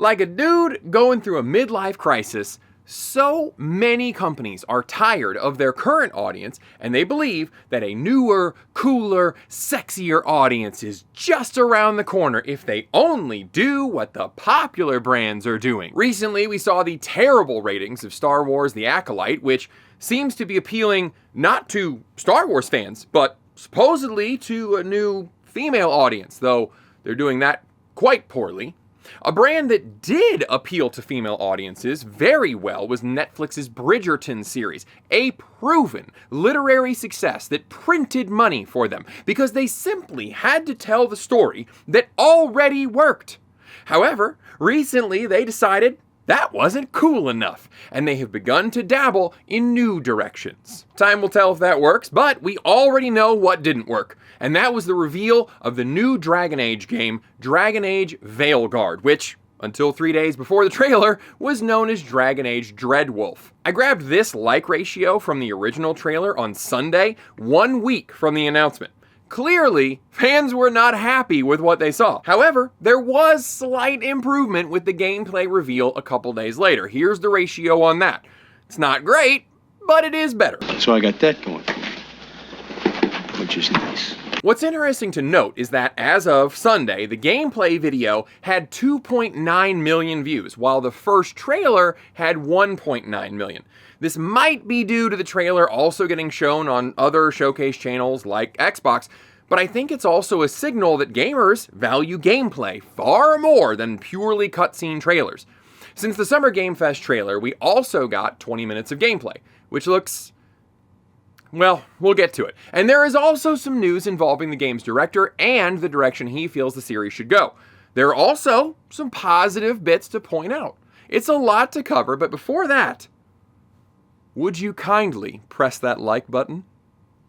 Like a dude going through a midlife crisis, so many companies are tired of their current audience, and they believe that a newer, cooler, sexier audience is just around the corner if they only do what the popular brands are doing. Recently, we saw the terrible ratings of Star Wars: The Acolyte, which seems to be appealing not to Star Wars fans, but supposedly to a new female audience, though they're doing that quite poorly. A brand that did appeal to female audiences very well was Netflix's Bridgerton series, a proven literary success that printed money for them because they simply had to tell the story that already worked. However, recently they decided that wasn't cool enough, and they have begun to dabble in new directions. Time will tell if that works, but we already know what didn't work, and that was the reveal of the new Dragon Age game, Dragon Age Veilguard, which, until 3 days before the trailer, was known as Dragon Age Dreadwolf. I grabbed this like ratio from the original trailer on Sunday, 1 week from the announcement. Clearly, fans were not happy with what they saw. However, there was slight improvement with the gameplay reveal a couple days later. Here's the ratio on that. It's not great, but it is better. So I got that going for me, which is nice. What's interesting to note is that as of Sunday, the gameplay video had 2.9 million views, while the first trailer had 1.9 million. This might be due to the trailer also getting shown on other showcase channels like Xbox, but I think it's also a signal that gamers value gameplay far more than purely cutscene trailers. Since the Summer Game Fest trailer, we also got 20 minutes of gameplay, which looks... well, we'll get to it. And there is also some news involving the game's director and the direction he feels the series should go. There are also some positive bits to point out. It's a lot to cover, but before that, would you kindly press that like button?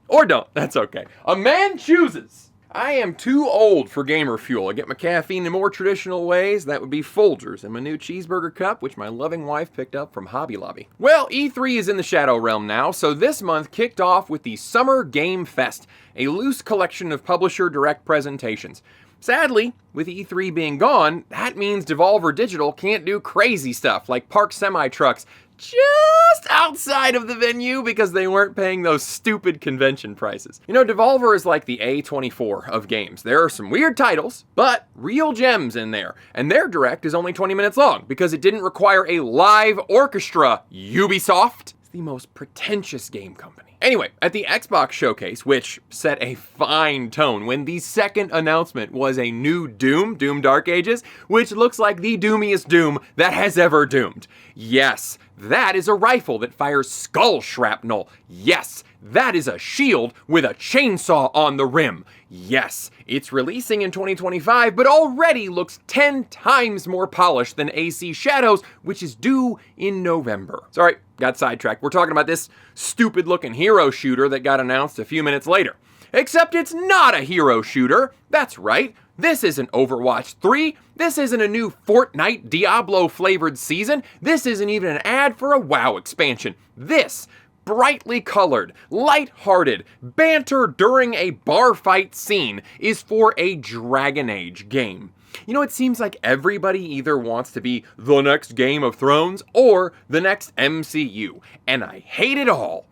Or don't, that's okay. A man chooses. I am too old for gamer fuel. I get my caffeine in more traditional ways. That would be Folgers and my new cheeseburger cup, which my loving wife picked up from Hobby Lobby. Well, E3 is in the shadow realm now, so this month kicked off with the Summer Game Fest, a loose collection of publisher direct presentations. Sadly, with E3 being gone, that means Devolver Digital can't do crazy stuff like park semi-trucks just outside of the venue because they weren't paying those stupid convention prices. You know, Devolver is like the A24 of games. There are some weird titles, but real gems in there. And their direct is only 20 minutes long because it didn't require a live orchestra. Ubisoft is the most pretentious game company. Anyway, at the Xbox showcase, which set a fine tone when the second announcement was a new Doom Dark Ages, which looks like the doomiest Doom that has ever doomed. Yes, that is a rifle that fires skull shrapnel. Yes, that is a shield with a chainsaw on the rim. Yes, it's releasing in 2025, but already looks 10 times more polished than AC Shadows, which is due in November. Sorry, got sidetracked. We're talking about this stupid looking hero shooter that got announced a few minutes later. Except it's not a hero shooter. That's right. This isn't Overwatch 3. This isn't a new Fortnite Diablo flavored season. This isn't even an ad for a WoW expansion. This brightly colored, light-hearted banter during a bar fight scene is for a Dragon Age game. You know, it seems like everybody either wants to be the next Game of Thrones or the next MCU, and I hate it all.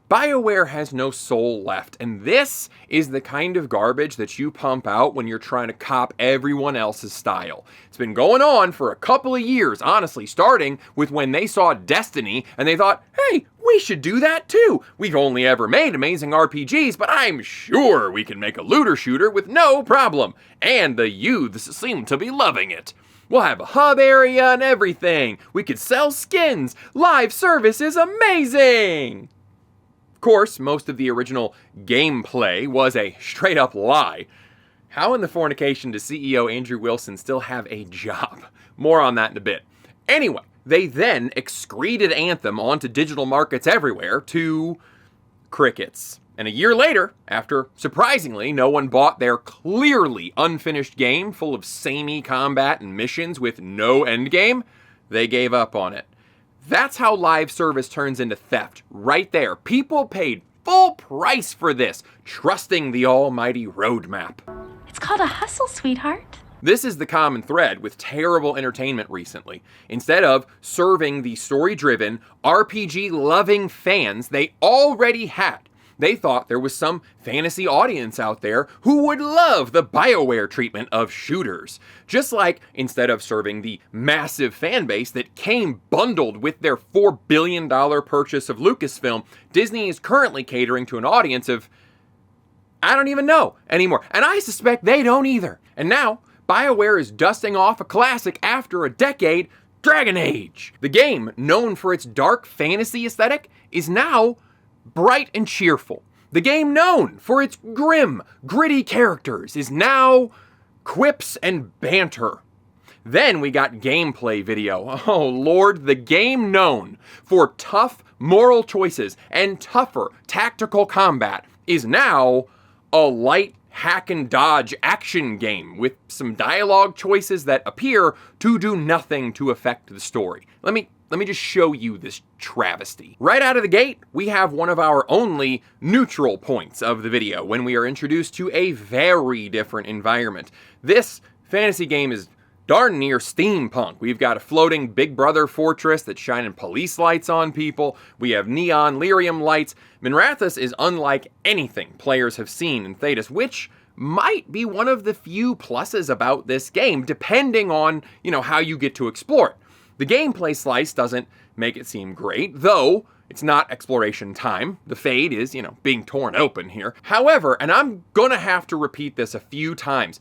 BioWare has no soul left, and this is the kind of garbage that you pump out when you're trying to cop everyone else's style. It's been going on for a couple of years, honestly, starting with when they saw Destiny and they thought, hey, we should do that too. We've only ever made amazing RPGs, but I'm sure we can make a looter shooter with no problem. And the youths seem to be loving it. We'll have a hub area and everything. We could sell skins. Live service is amazing. Of course, most of the original gameplay was a straight-up lie. How in the fornication does CEO Andrew Wilson still have a job? More on that in a bit. Anyway, they then excreted Anthem onto digital markets everywhere to crickets. And a year later, after surprisingly no one bought their clearly unfinished game full of samey combat and missions with no endgame, they gave up on it. That's how live service turns into theft, right there. People paid full price for this, trusting the almighty roadmap. It's called a hustle, sweetheart. This is the common thread with terrible entertainment recently. Instead of serving the story-driven, RPG-loving fans they already had, they thought there was some fantasy audience out there who would love the BioWare treatment of shooters. Just like instead of serving the massive fan base that came bundled with their $4 billion purchase of Lucasfilm, Disney is currently catering to an audience of, I don't even know anymore. And I suspect they don't either. And now, BioWare is dusting off a classic after a decade, Dragon Age. The game, known for its dark fantasy aesthetic, is now bright and cheerful. The game known for its grim, gritty characters is now quips and banter. Then we got gameplay video. Oh lord, the game known for tough moral choices and tougher tactical combat is now a light hack and dodge action game with some dialogue choices that appear to do nothing to affect the story. Let me just show you this travesty. Right out of the gate, we have one of our only neutral points of the video when we are introduced to a very different environment. This fantasy game is darn near steampunk. We've got a floating Big Brother fortress that's shining police lights on people. We have neon lyrium lights. Minrathous is unlike anything players have seen in Thedas, which might be one of the few pluses about this game, depending on, how you get to explore it. The gameplay slice doesn't make it seem great, though it's not exploration time. The Fade is, being torn open here. However, and I'm gonna have to repeat this a few times,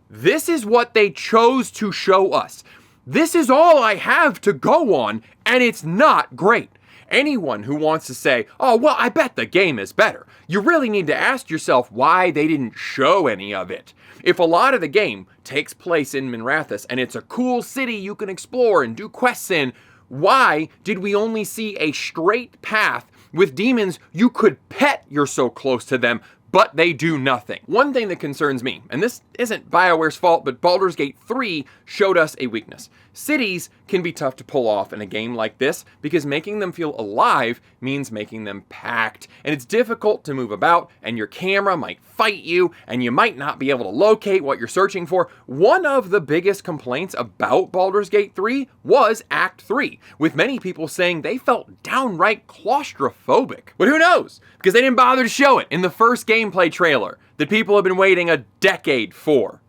this is what they chose to show us. This is all I have to go on, and it's not great. Anyone who wants to say, oh, well, I bet the game is better, you really need to ask yourself why they didn't show any of it. If a lot of the game takes place in Minrathous and it's a cool city you can explore and do quests in, why did we only see a straight path with demons you could pet, you're so close to them, but they do nothing? One thing that concerns me, and this isn't BioWare's fault, but Baldur's Gate 3 showed us a weakness. Cities can be tough to pull off in a game like this because making them feel alive means making them packed. And it's difficult to move about, and your camera might fight you, and you might not be able to locate what you're searching for. One of the biggest complaints about Baldur's Gate 3 was Act 3, with many people saying they felt downright claustrophobic. But who knows? Because they didn't bother to show it in the first gameplay trailer that people have been waiting a decade for.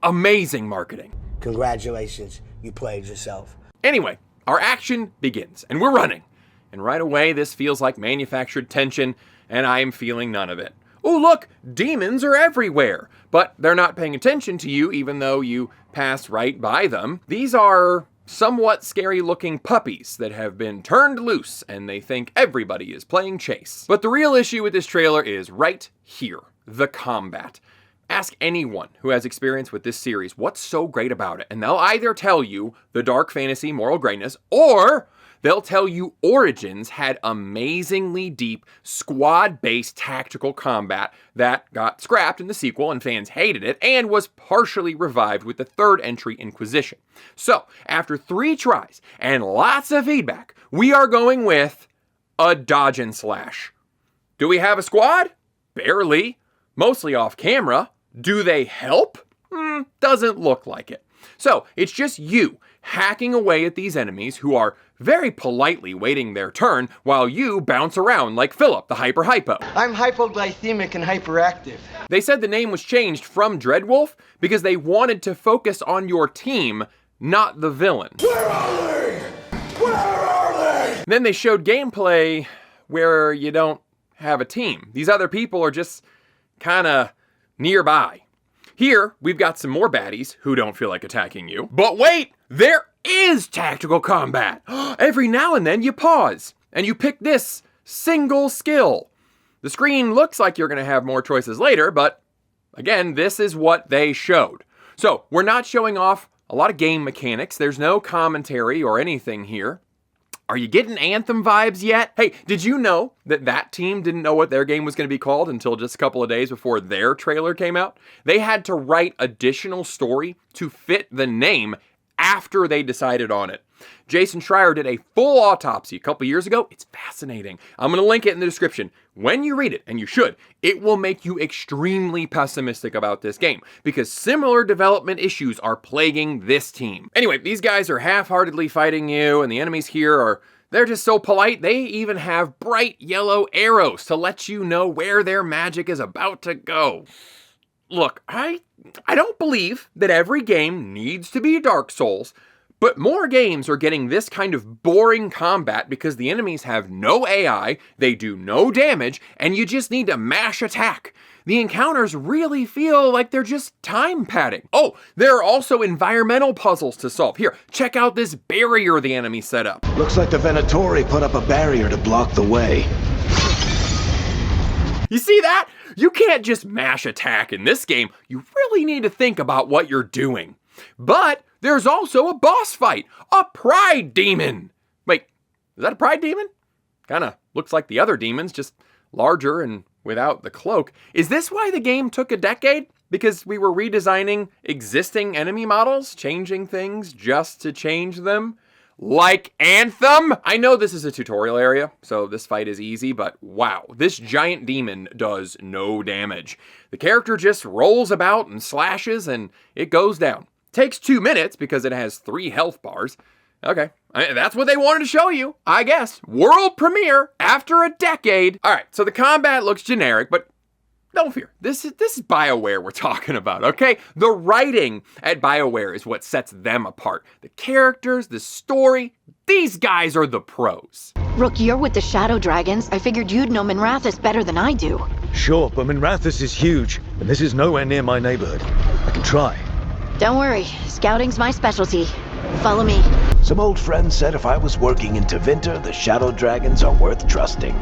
Amazing marketing. Congratulations, you played yourself. Anyway, our action begins, and we're running. And right away, this feels like manufactured tension, and I'm feeling none of it. Oh, look, demons are everywhere, but they're not paying attention to you even though you pass right by them. These are somewhat scary-looking puppies that have been turned loose, and they think everybody is playing chase. But the real issue with this trailer is right here, the combat. Ask anyone who has experience with this series what's so great about it, and they'll either tell you the dark fantasy moral greatness, or they'll tell you Origins had amazingly deep, squad-based tactical combat that got scrapped in the sequel and fans hated it, and was partially revived with the third entry, Inquisition. So, after 3 tries and lots of feedback, we are going with a dodge and slash. Do we have a squad? Barely. Mostly off camera. Do they help? Doesn't look like it. So, it's just you hacking away at these enemies who are very politely waiting their turn while you bounce around like Philip, the hyper-hypo. I'm hypoglycemic and hyperactive. They said the name was changed from Dreadwolf because they wanted to focus on your team, not the villain. Where are they? Where are they? Then they showed gameplay where you don't have a team. These other people are just kinda nearby. Here, we've got some more baddies who don't feel like attacking you. But wait, there is tactical combat. Every now and then you pause and you pick this single skill. The screen looks like you're gonna have more choices later, but again, this is what they showed. So we're not showing off a lot of game mechanics. There's no commentary or anything here. Are you getting Anthem vibes yet? Hey, did you know that team didn't know what their game was going to be called until just a couple of days before their trailer came out? They had to write additional story to fit the name after they decided on it. Jason Schreier did a full autopsy a couple years ago. It's fascinating. I'm going to link it in the description. When you read it, and you should, it will make you extremely pessimistic about this game, because similar development issues are plaguing this team. Anyway, these guys are half-heartedly fighting you, and the enemies here are... they're just so polite, they even have bright yellow arrows to let you know where their magic is about to go. Look, I don't believe that every game needs to be Dark Souls, but more games are getting this kind of boring combat because the enemies have no AI, they do no damage, and you just need to mash attack. The encounters really feel like they're just time padding. Oh, there are also environmental puzzles to solve. Here, check out this barrier the enemy set up. Looks like the Venatori put up a barrier to block the way. You see that? You can't just mash attack in this game. You really need to think about what you're doing. But there's also a boss fight, a pride demon. Wait, is that a pride demon? Kinda looks like the other demons, just larger and without the cloak. Is this why the game took a decade? Because we were redesigning existing enemy models, changing things just to change them? Like Anthem? I know this is a tutorial area, so this fight is easy, but wow, this giant demon does no damage. The character just rolls about and slashes and it goes down. Takes 2 minutes because it has 3 health bars. Okay, that's what they wanted to show you, I guess. World premiere after a decade. All right, so the combat looks generic, but don't fear. This is BioWare we're talking about, okay? The writing at BioWare is what sets them apart. The characters, the story, these guys are the pros. Rook, you're with the Shadow Dragons. I figured you'd know Minrathous better than I do. Sure, but Minrathous is huge, and this is nowhere near my neighborhood. I can try. Don't worry, scouting's my specialty. Follow me. Some old friend said if I was working in Tevinter, the Shadow Dragons are worth trusting.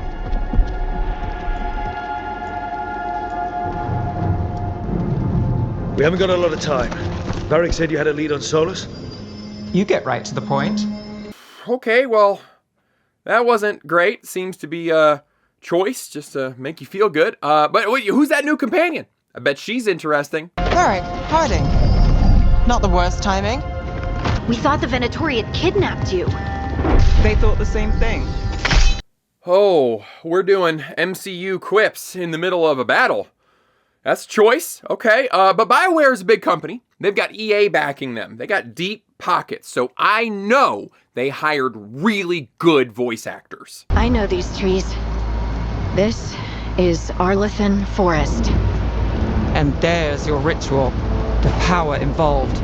We haven't got a lot of time. Varric said you had a lead on Solus? You get right to the point. Okay, well, that wasn't great. Seems to be a choice just to make you feel good. But wait, who's that new companion? I bet she's interesting. Varric, hiding. Not the worst timing. We thought the Venatori had kidnapped you. They thought the same thing. Oh, we're doing MCU quips in the middle of a battle. That's choice, okay. But BioWare is a big company. They've got EA backing them. They got deep pockets, so I know they hired really good voice actors. I know these trees. This is Arlethan Forest. And there's your ritual. The power involved.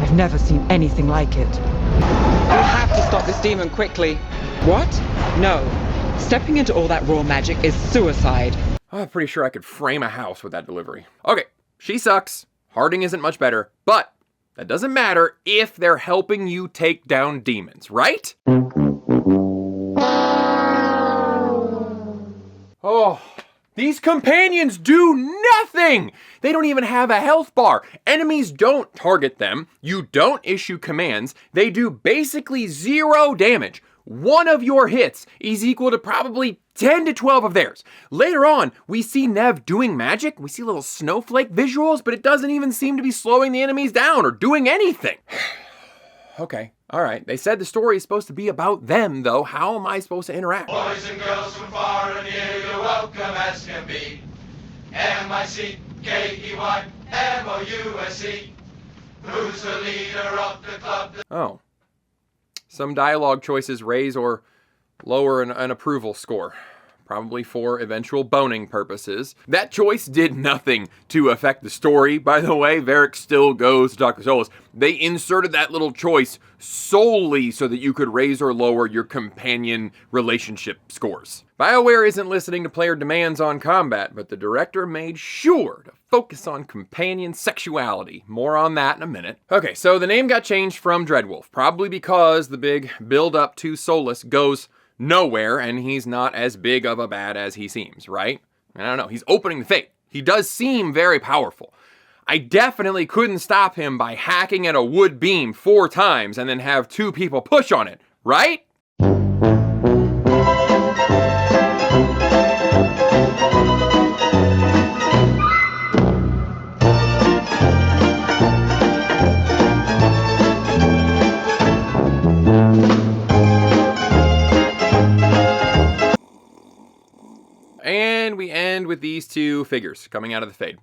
I've never seen anything like it. We have to stop this demon quickly. What? No. Stepping into all that raw magic is suicide. I'm pretty sure I could frame a house with that delivery. Okay, she sucks. Harding isn't much better, but that doesn't matter if they're helping you take down demons, right? Oh, these companions do nothing! They don't even have a health bar. Enemies don't target them. You don't issue commands. They do basically 0 damage. One of your hits is equal to probably 10 to 12 of theirs. Later on, we see Nev doing magic. We see little snowflake visuals, but it doesn't even seem to be slowing the enemies down or doing anything. Okay, all right. They said the story is supposed to be about them, though. How am I supposed to interact? Boys and girls from far and near, you're welcome as can be. MICKEYMOUSE. Who's the leader of the club? Oh. Some dialogue choices raise or lower an approval score. Probably for eventual boning purposes. That choice did nothing to affect the story, by the way. Varric still goes to Dr. Solus. They inserted that little choice solely so that you could raise or lower your companion relationship scores. BioWare isn't listening to player demands on combat, but the director made sure to focus on companion sexuality. More on that in a minute. Okay, so the name got changed from Dreadwolf, probably because the big build-up to Solus goes nowhere, and he's not as big of a bad as he seems, right? I don't know, he's opening the fate. He does seem very powerful. I definitely couldn't stop him by hacking at a wood beam 4 times and then have 2 people push on it, right? And we end with these two figures coming out of the fade.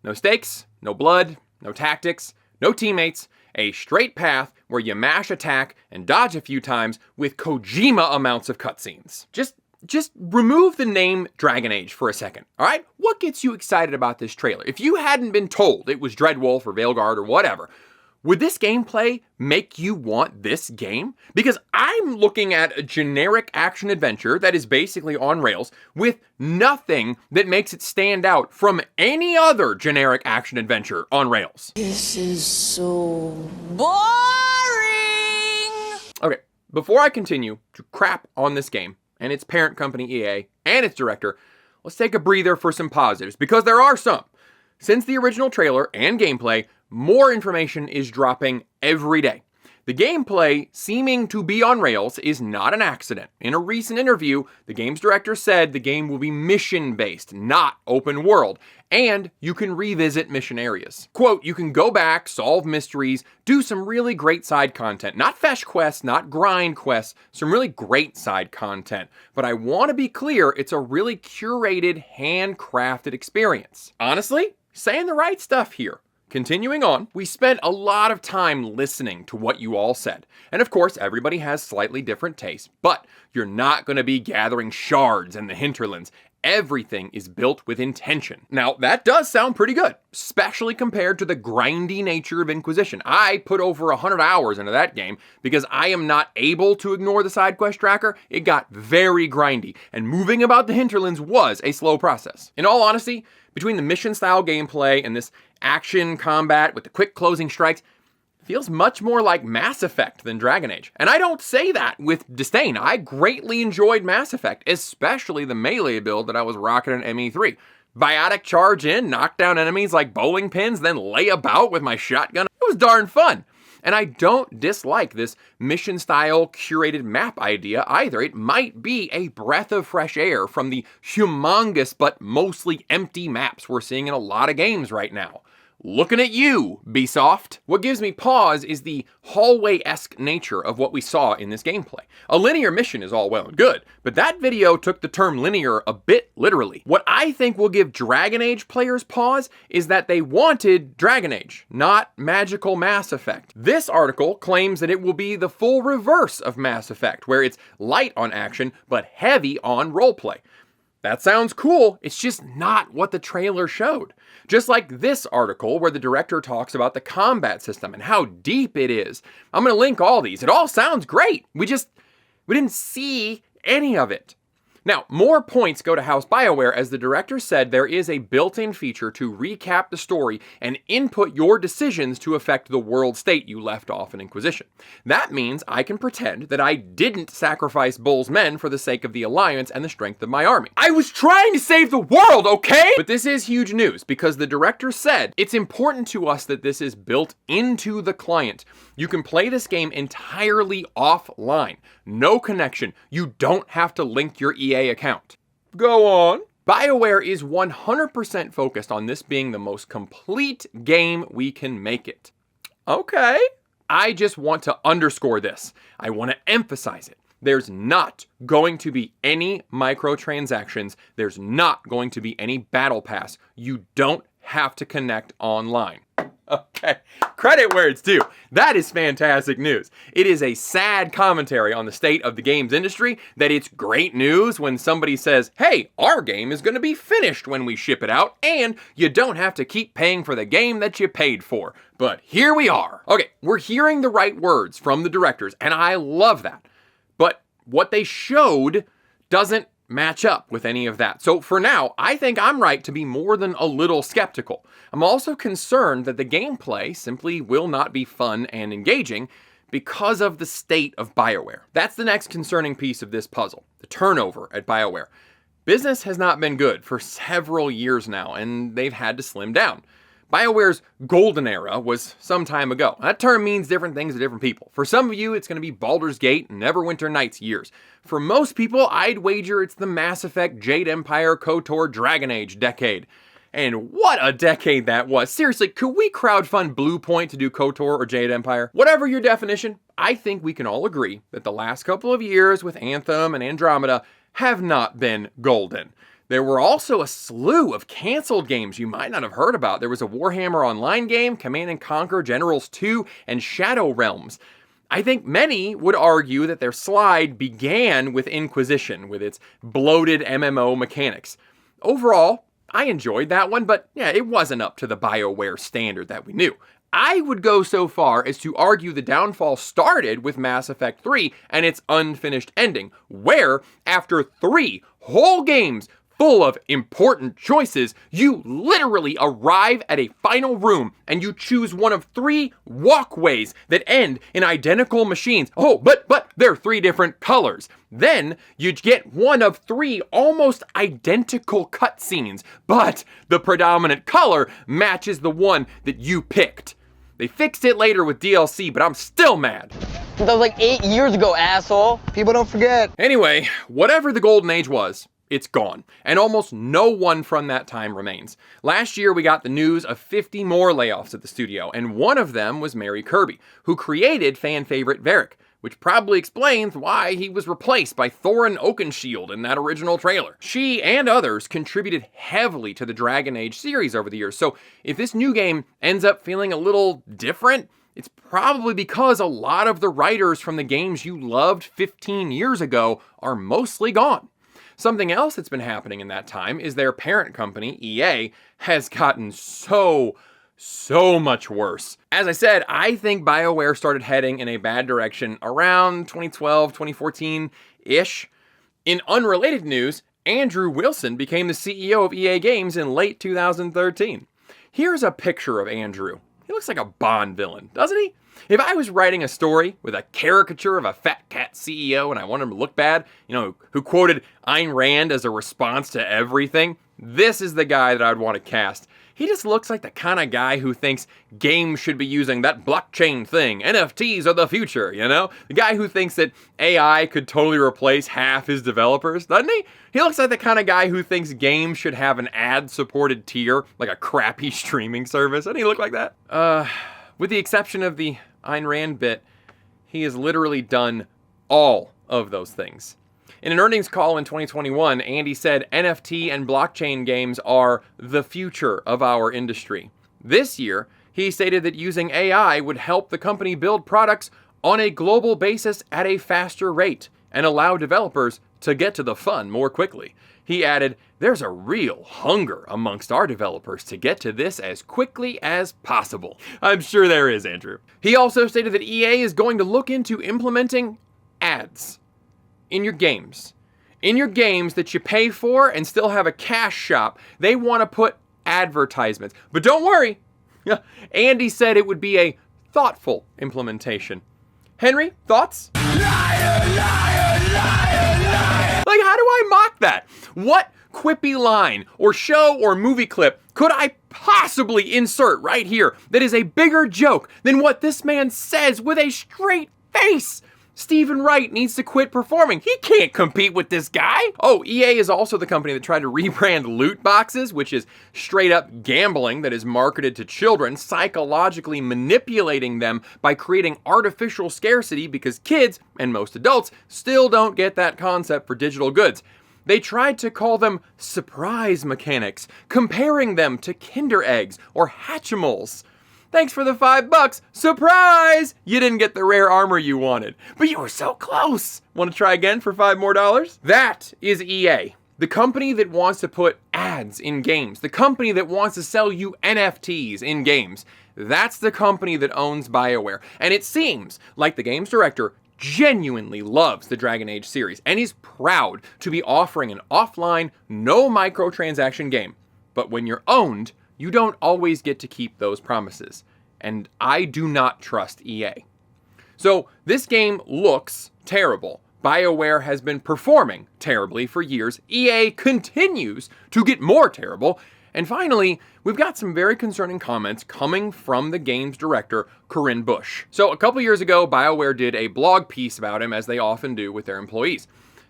No stakes, no blood, no tactics, no teammates, a straight path where you mash attack and dodge a few times with Kojima amounts of cutscenes. Just remove the name Dragon Age for a second, all right? What gets you excited about this trailer? If you hadn't been told it was Dreadwolf or Veilguard or whatever, would this gameplay make you want this game? Because I'm looking at a generic action adventure that is basically on rails with nothing that makes it stand out from any other generic action adventure on rails. This is so boring! Okay, before I continue to crap on this game and its parent company EA and its director, let's take a breather for some positives, because there are some. Since the original trailer and gameplay, more information is dropping every day. The gameplay seeming to be on rails is not an accident. In a recent interview, the game's director said the game will be mission-based, not open world, and you can revisit mission areas. Quote, you can go back, solve mysteries, do some really great side content. Not fetch quests, not grind quests, some really great side content. But I want to be clear, it's a really curated, handcrafted experience. Honestly, saying the right stuff here. Continuing on, we spent a lot of time listening to what you all said. And of course, everybody has slightly different tastes, but you're not going to be gathering shards in the hinterlands. Everything is built with intention. Now, that does sound pretty good, especially compared to the grindy nature of Inquisition. I put over 100 hours into that game because I am not able to ignore the side quest tracker. It got very grindy, and moving about the hinterlands was a slow process. In all honesty, between the mission-style gameplay and this action combat with the quick closing strikes, feels much more like Mass Effect than Dragon Age. And I don't say that with disdain. I greatly enjoyed Mass Effect, especially the melee build that I was rocking in ME3. Biotic charge in, knock down enemies like bowling pins, then lay about with my shotgun. It was darn fun. And I don't dislike this mission-style curated map idea either. It might be a breath of fresh air from the humongous but mostly empty maps we're seeing in a lot of games right now. Looking at you, Ubisoft. What gives me pause is the hallway-esque nature of what we saw in this gameplay. A linear mission is all well and good, but that video took the term linear a bit literally. What I think will give Dragon Age players pause is that they wanted Dragon Age, not magical Mass Effect. This article claims that it will be the full reverse of Mass Effect, where it's light on action, but heavy on roleplay. That sounds cool, it's just not what the trailer showed. Just like this article where the director talks about the combat system and how deep it is. I'm gonna link all these. It all sounds great. We didn't see any of it. Now, more points go to House BioWare, as the director said there is a built-in feature to recap the story and input your decisions to affect the world state you left off in Inquisition. That means I can pretend that I didn't sacrifice Bull's men for the sake of the Alliance and the strength of my army. I was trying to save the world, okay? But this is huge news, because the director said it's important to us that this is built into the client. You can play this game entirely offline. No connection. You don't have to link your EA account. Go on. BioWare is 100% focused on this being the most complete game we can make it. Okay. I just want to underscore this. I want to emphasize it. There's not going to be any microtransactions. There's not going to be any battle pass. You don't have to connect online. Okay, credit where it's due. That is fantastic news. It is a sad commentary on the state of the games industry that it's great news when somebody says, hey, our game is going to be finished when we ship it out, and you don't have to keep paying for the game that you paid for. But here we are. Okay, we're hearing the right words from the directors, and I love that. But what they showed doesn't match up with any of that. So for now, I think I'm right to be more than a little skeptical. I'm also concerned that the gameplay simply will not be fun and engaging because of the state of BioWare. That's the next concerning piece of this puzzle, the turnover at BioWare. Business has not been good for several years now, and they've had to slim down. BioWare's golden era was some time ago. That term means different things to different people. For some of you, it's going to be Baldur's Gate and Neverwinter Nights years. For most people, I'd wager it's the Mass Effect, Jade Empire, KOTOR, Dragon Age decade. And what a decade that was. Seriously, could we crowdfund Blue Point to do KOTOR or Jade Empire? Whatever your definition, I think we can all agree that the last couple of years with Anthem and Andromeda have not been golden. There were also a slew of canceled games you might not have heard about. There was a Warhammer Online game, Command & Conquer Generals 2, and Shadow Realms. I think many would argue that their slide began with Inquisition, with its bloated MMO mechanics. Overall, I enjoyed that one, but yeah, it wasn't up to the BioWare standard that we knew. I would go so far as to argue the downfall started with Mass Effect 3 and its unfinished ending, where, after 3 whole games full of important choices, you literally arrive at a final room and you choose one of 3 walkways that end in identical machines. Oh, but they're 3 different colors. Then you get one of 3 almost identical cutscenes, but the predominant color matches the one that you picked. They fixed it later with DLC, but I'm still mad. That was like 8 years ago, asshole. People don't forget. Anyway, whatever the golden age was, it's gone, and almost no one from that time remains. Last year, we got the news of 50 more layoffs at the studio, and one of them was Mary Kirby, who created fan favorite Varric, which probably explains why he was replaced by Thorin Oakenshield in that original trailer. She and others contributed heavily to the Dragon Age series over the years, so if this new game ends up feeling a little different, it's probably because a lot of the writers from the games you loved 15 years ago are mostly gone. Something else that's been happening in that time is their parent company, EA, has gotten so much worse. As I said, I think BioWare started heading in a bad direction around 2012, 2014-ish. In unrelated news, Andrew Wilson became the CEO of EA Games in late 2013. Here's a picture of Andrew. He looks like a Bond villain, doesn't he? If I was writing a story with a caricature of a fat cat CEO and I wanted him to look bad, who quoted Ayn Rand as a response to everything, this is the guy that I'd want to cast. He just looks like the kind of guy who thinks games should be using that blockchain thing. NFTs are the future, The guy who thinks that AI could totally replace half his developers, doesn't he? He looks like the kind of guy who thinks games should have an ad-supported tier, like a crappy streaming service. Doesn't he look like that? With the exception of the Ayn Rand bit, he has literally done all of those things. In an earnings call in 2021, Andy said NFT and blockchain games are the future of our industry. This year, he stated that using AI would help the company build products on a global basis at a faster rate and allow developers to get to the fun more quickly. He added, "There's a real hunger amongst our developers to get to this as quickly as possible." I'm sure there is, Andrew. He also stated that EA is going to look into implementing ads in your games. In your games that you pay for and still have a cash shop, they want to put advertisements. But don't worry, Andy said it would be a thoughtful implementation. Henry, thoughts? Liar, liar, liar, liar. Like, how do I mock that? What quippy line or show or movie clip could I possibly insert right here that is a bigger joke than what this man says with a straight face? Stephen Wright needs to quit performing. He can't compete with this guy. Oh, EA is also the company that tried to rebrand loot boxes, which is straight up gambling that is marketed to children, psychologically manipulating them by creating artificial scarcity because kids, and most adults, still don't get that concept for digital goods. They tried to call them surprise mechanics, comparing them to Kinder eggs or Hatchimals. Thanks for the $5. Surprise! You didn't get the rare armor you wanted, but you were so close. Want to try again for $5 more? That is EA, the company that wants to put ads in games, the company that wants to sell you NFTs in games. That's the company that owns BioWare, and it seems like the game's director genuinely loves the Dragon Age series and is proud to be offering an offline, no microtransaction game. But when you're owned, you don't always get to keep those promises, and I do not trust EA. So this game looks terrible. BioWare has been performing terribly for years. EA continues to get more terrible. And finally, we've got some very concerning comments coming from the game's director, Corinne Bush. So a couple years ago, BioWare did a blog piece about him, as they often do with their employees.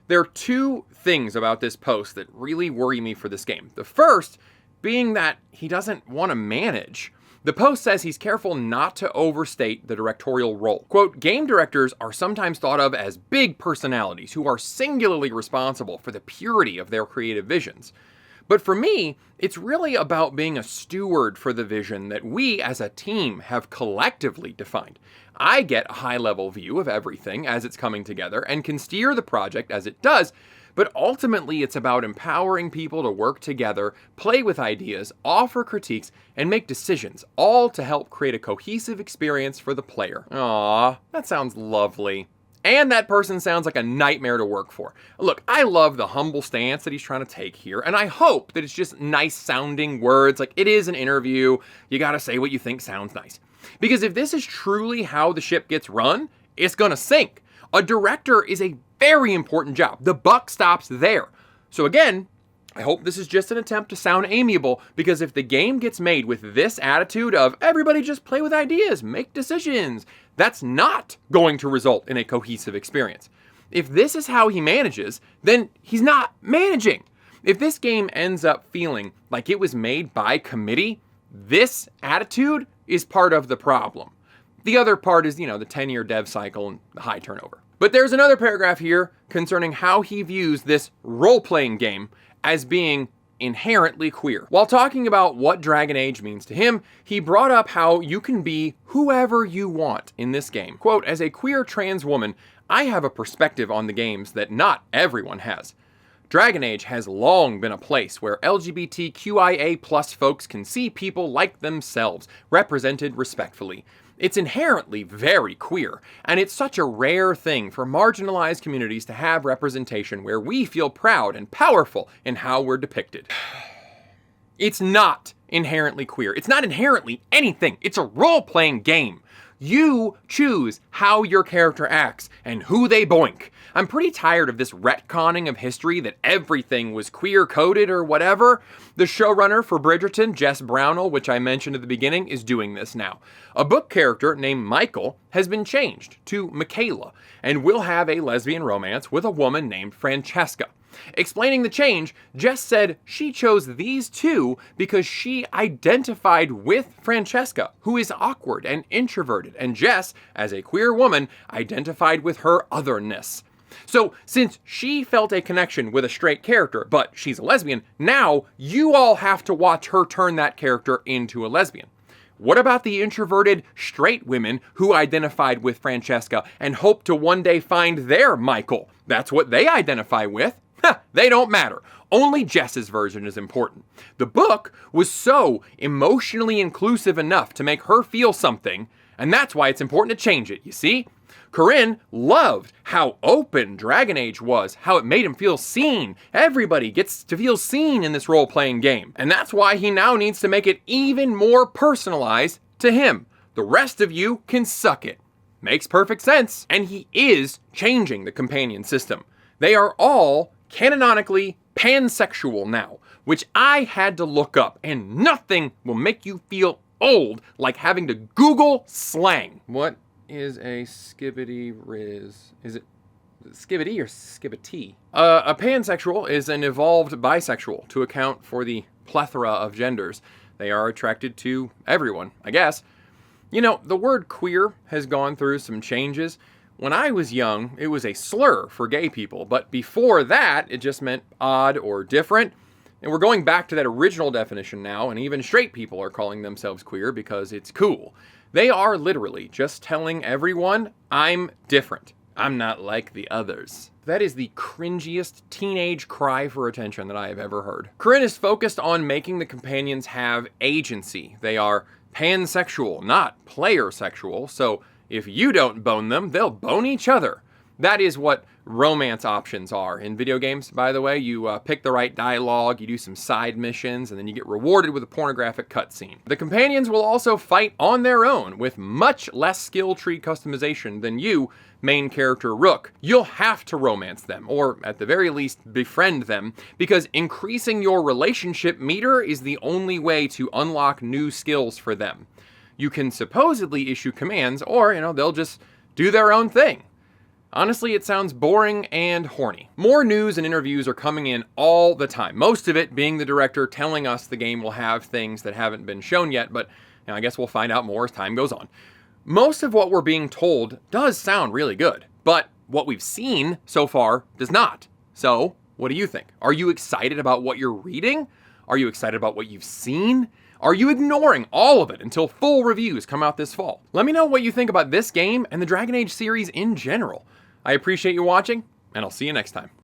There are 2 things about this post that really worry me for this game. The first being that he doesn't want to manage. The post says he's careful not to overstate the directorial role. Quote, game directors are sometimes thought of as big personalities who are singularly responsible for the purity of their creative visions. But for me, it's really about being a steward for the vision that we as a team have collectively defined. I get a high-level view of everything as it's coming together and can steer the project as it does, but ultimately it's about empowering people to work together, play with ideas, offer critiques, and make decisions, all to help create a cohesive experience for the player. Aww, that sounds lovely. And that person sounds like a nightmare to work for. Look, I love the humble stance that he's trying to take here, and I hope that it's just nice sounding words, like it is an interview, you gotta say what you think sounds nice. Because if this is truly how the ship gets run, it's gonna sink. A director is a very important job. The buck stops there. So again, I hope this is just an attempt to sound amiable, because if the game gets made with this attitude of everybody just play with ideas, make decisions, that's not going to result in a cohesive experience. If this is how he manages, then he's not managing. If this game ends up feeling like it was made by committee, this attitude is part of the problem. The other part is, the 10-year dev cycle and the high turnover. But there's another paragraph here concerning how he views this role-playing game as being inherently queer. While talking about what Dragon Age means to him, he brought up how you can be whoever you want in this game. Quote, as a queer trans woman, I have a perspective on the games that not everyone has. Dragon Age has long been a place where LGBTQIA+ folks can see people like themselves, represented respectfully. It's inherently very queer, and it's such a rare thing for marginalized communities to have representation where we feel proud and powerful in how we're depicted. It's not inherently queer. It's not inherently anything. It's a role-playing game. You choose how your character acts and who they boink. I'm pretty tired of this retconning of history that everything was queer-coded or whatever. The showrunner for Bridgerton, Jess Brownell, which I mentioned at the beginning, is doing this now. A book character named Michael has been changed to Michaela and will have a lesbian romance with a woman named Francesca. Explaining the change, Jess said she chose these two because she identified with Francesca, who is awkward and introverted, and Jess, as a queer woman, identified with her otherness. So, since she felt a connection with a straight character, but she's a lesbian, now you all have to watch her turn that character into a lesbian. What about the introverted straight women who identified with Francesca and hope to one day find their Michael? That's what they identify with. They don't matter. Only Jess's version is important. The book was so emotionally inclusive enough to make her feel something, and that's why it's important to change it, you see? Corinne loved how open Dragon Age was, how it made him feel seen. Everybody gets to feel seen in this role-playing game, and that's why he now needs to make it even more personalized to him. The rest of you can suck it. Makes perfect sense. And he is changing the companion system. They are all canonically pansexual now, which I had to look up, and nothing will make you feel old like having to Google slang. What is a skibbity riz? Is it skibbity or skibbity? A pansexual is an evolved bisexual to account for the plethora of genders. They are attracted to everyone, I guess. The word queer has gone through some changes. When I was young, it was a slur for gay people, but before that, it just meant odd or different. And we're going back to that original definition now, and even straight people are calling themselves queer because it's cool. They are literally just telling everyone, I'm different. I'm not like the others. That is the cringiest teenage cry for attention that I have ever heard. Corinne is focused on making the companions have agency. They are pansexual, not player sexual, so if you don't bone them, they'll bone each other. That is what romance options are in video games, by the way. You pick the right dialogue, you do some side missions, and then you get rewarded with a pornographic cutscene. The companions will also fight on their own with much less skill tree customization than you, main character Rook. You'll have to romance them, or at the very least befriend them, because increasing your relationship meter is the only way to unlock new skills for them. You can supposedly issue commands, or, they'll just do their own thing. Honestly, it sounds boring and horny. More news and interviews are coming in all the time, most of it being the director telling us the game will have things that haven't been shown yet, but Now, I guess we'll find out more as time goes on. Most of what we're being told does sound really good, but what we've seen so far does not. So, what do you think? Are you excited about what you're reading? Are you excited about what you've seen? Are you ignoring all of it until full reviews come out this fall? Let me know what you think about this game and the Dragon Age series in general. I appreciate you watching, and I'll see you next time.